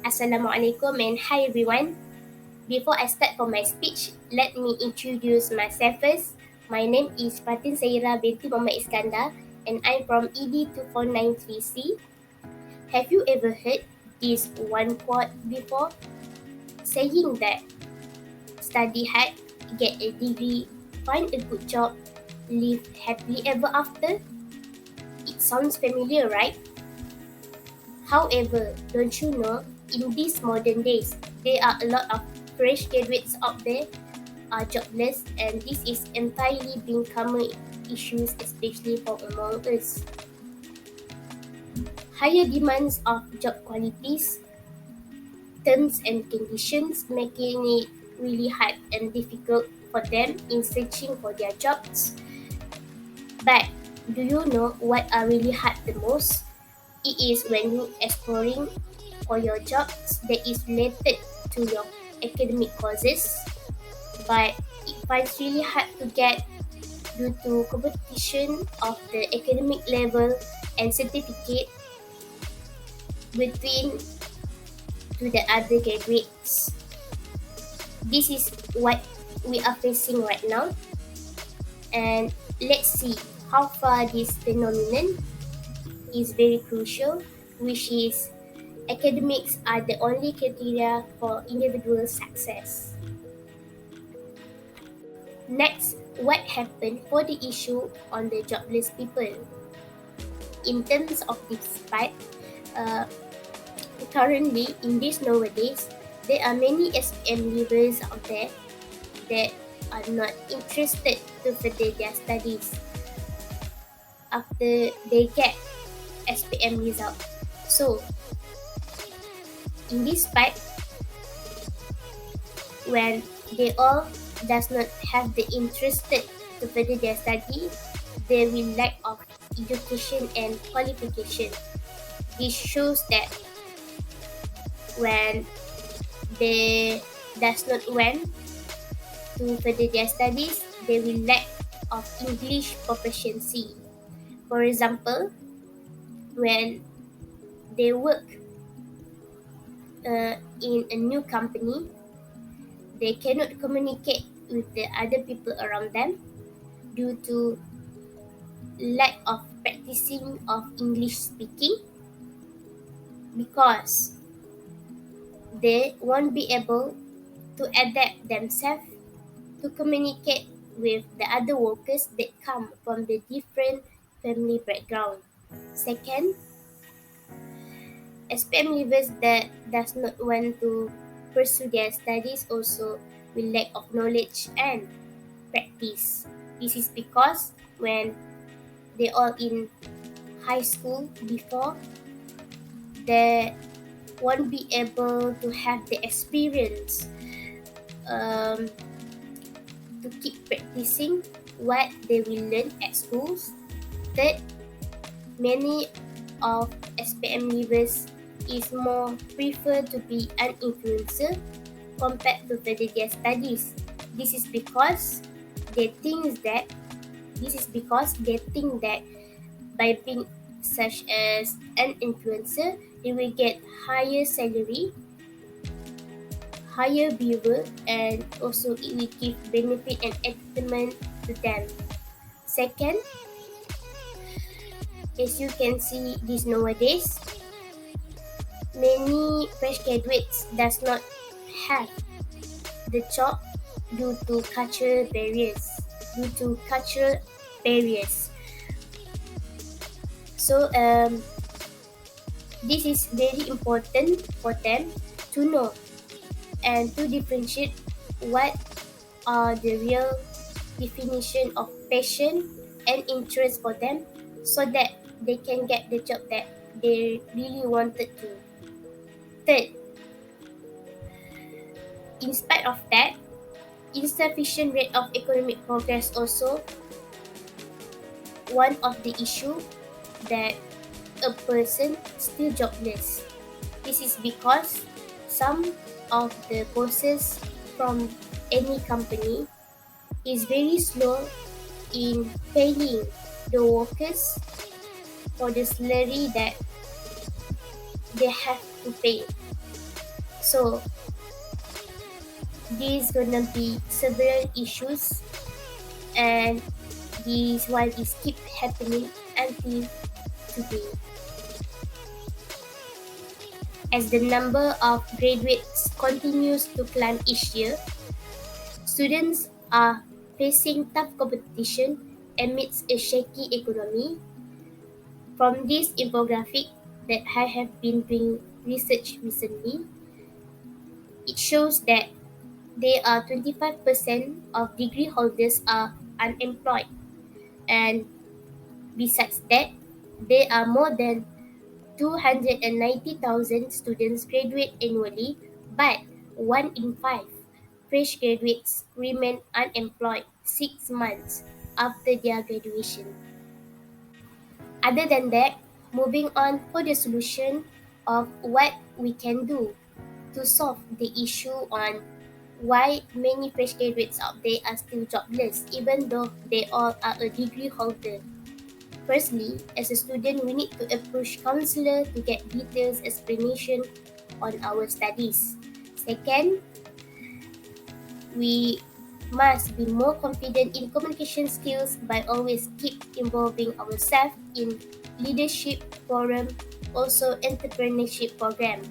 Assalamualaikum and hi everyone. Before I start for my speech, let me introduce myself first. My name is Fatin Saira binti Muhammad Iskandar and I'm from ED 2493C. Have you ever heard this one quote before? Saying that study hard, get a degree, find a good job, live happily ever after? It sounds familiar, right? However, don't you know, in these modern days, there are a lot of fresh graduates out there are jobless, and this is entirely being common issues, especially for among us. Higher demands of job qualities, terms and conditions, making it really hard and difficult for them in searching for their jobs. But do you know what are really hard the most? It is when you exploring for your jobs that is related to your academic courses, but it finds really hard to get due to competition of the academic level and certificate between to the other graduates. This is what we are facing right now, and let's see how far this phenomenon is very crucial, which is academics are the only criteria for individual success. Next, what happened for the issue on the jobless people? In terms of this part, uh, currently in this nowadays, there are many SPM leavers out there that are not interested to further their studies after they get SPM result. So, in this part, when they all does not have the interested to further their study, they will lack of education and qualification. This shows that when they does not want to further their studies, they will lack of English proficiency. For example, when they work in a new company, they cannot communicate with the other people around them due to lack of practicing of English speaking, because they won't be able to adapt themselves to communicate with the other workers that come from the different family background. Second, SPM leavers that does not want to pursue their studies also will lack of knowledge and practice. This is because when they are in high school before, they won't be able to have the experience um, to keep practicing what they will learn at schools. Third, many of SPM leavers is more prefer to be an influencer compared to further their studies. This is because they think that by being such as an influencer, they will get higher salary, higher viewer, and also it will give benefit and entertainment to them. Second, as you can see this nowadays, many fresh graduates does not have the job due to cultural barriers. So this is very important for them to know and to differentiate what are the real definition of passion and interest for them, so that they can get the job that they really wanted to. Third, in spite of that, insufficient rate of economic progress also one of the issue that a person still jobless. This is because some of the bosses from any company is very slow in paying the workers for the salary that they have to pay. So there's gonna be several issues, and this one is keep happening until today. As the number of graduates continues to climb each year, students are facing tough competition amidst a shaky economy. From this infographic that I have been doing research recently, it shows that there are 25% of degree holders are unemployed, and besides that, there are more than 290,000 students graduate annually, but 1 in 5 fresh graduates remain unemployed 6 months after their graduation. Other than that, moving on for the solution of what we can do to solve the issue on why many fresh graduates out there are still jobless even though they all are a degree holder. Firstly, as a student, we need to approach counselor to get details explanation on our studies. Second, we must be more confident in communication skills by always keep involving ourselves in leadership forum, also entrepreneurship program.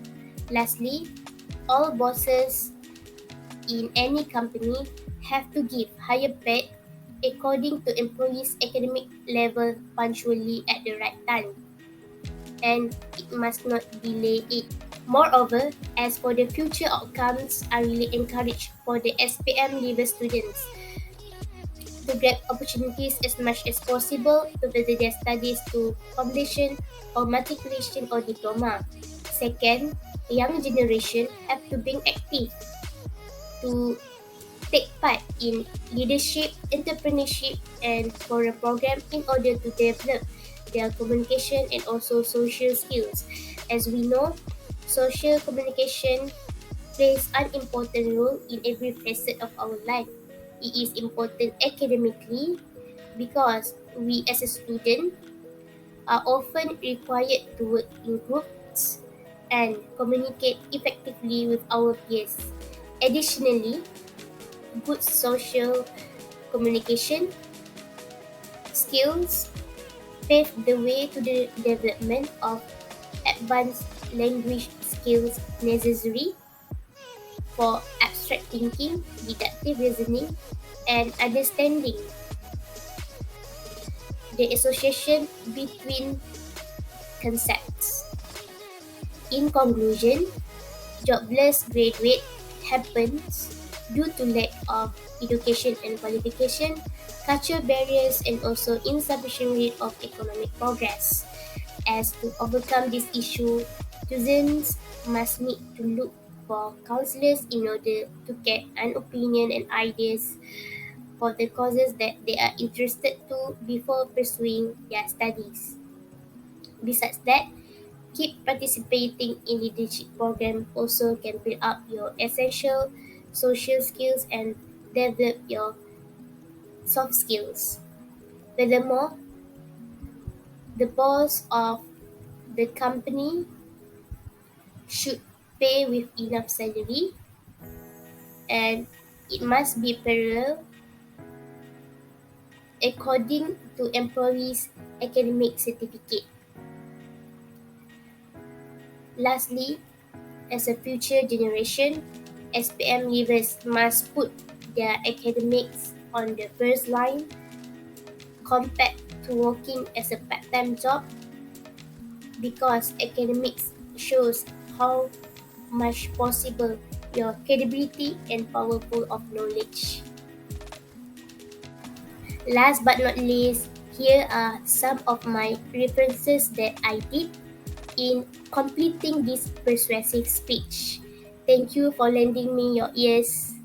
Lastly, all bosses in any company have to give higher pay according to employees' academic level punctually at the right time, and it must not delay it. Moreover, as for the future outcomes, I really encourage for the SPM leaver students to grab opportunities as much as possible to further their studies to completion or matriculation or diploma. Second, the young generation have to be active to take part in leadership, entrepreneurship, and foreign program in order to develop their communication and also social skills. As we know, social communication plays an important role in every facet of our life. It is important academically because we as a student are often required to work in groups and communicate effectively with our peers. Additionally, good social communication skills pave the way to the development of advanced language skills necessary for abstract thinking, deductive reasoning, and understanding the association between concepts. In conclusion, jobless graduate happens due to lack of education and qualification, cultural barriers, and also insufficient rate of economic progress. As to overcome this issue, students must need to look for counselors in order to get an opinion and ideas for the courses that they are interested to before pursuing their studies. Besides that, keep participating in leadership program also can build up your essential social skills and develop your soft skills. Furthermore, the boss of the company should pay with enough salary, and it must be parallel according to employees' academic certificate. Lastly, as a future generation, SPM leavers must put their academics on the first line compared to working as a part-time job, because academics shows how much possible your credibility and powerful of knowledge. Last but not least, here are some of my references that I did in completing this persuasive speech. Thank you for lending me your ears.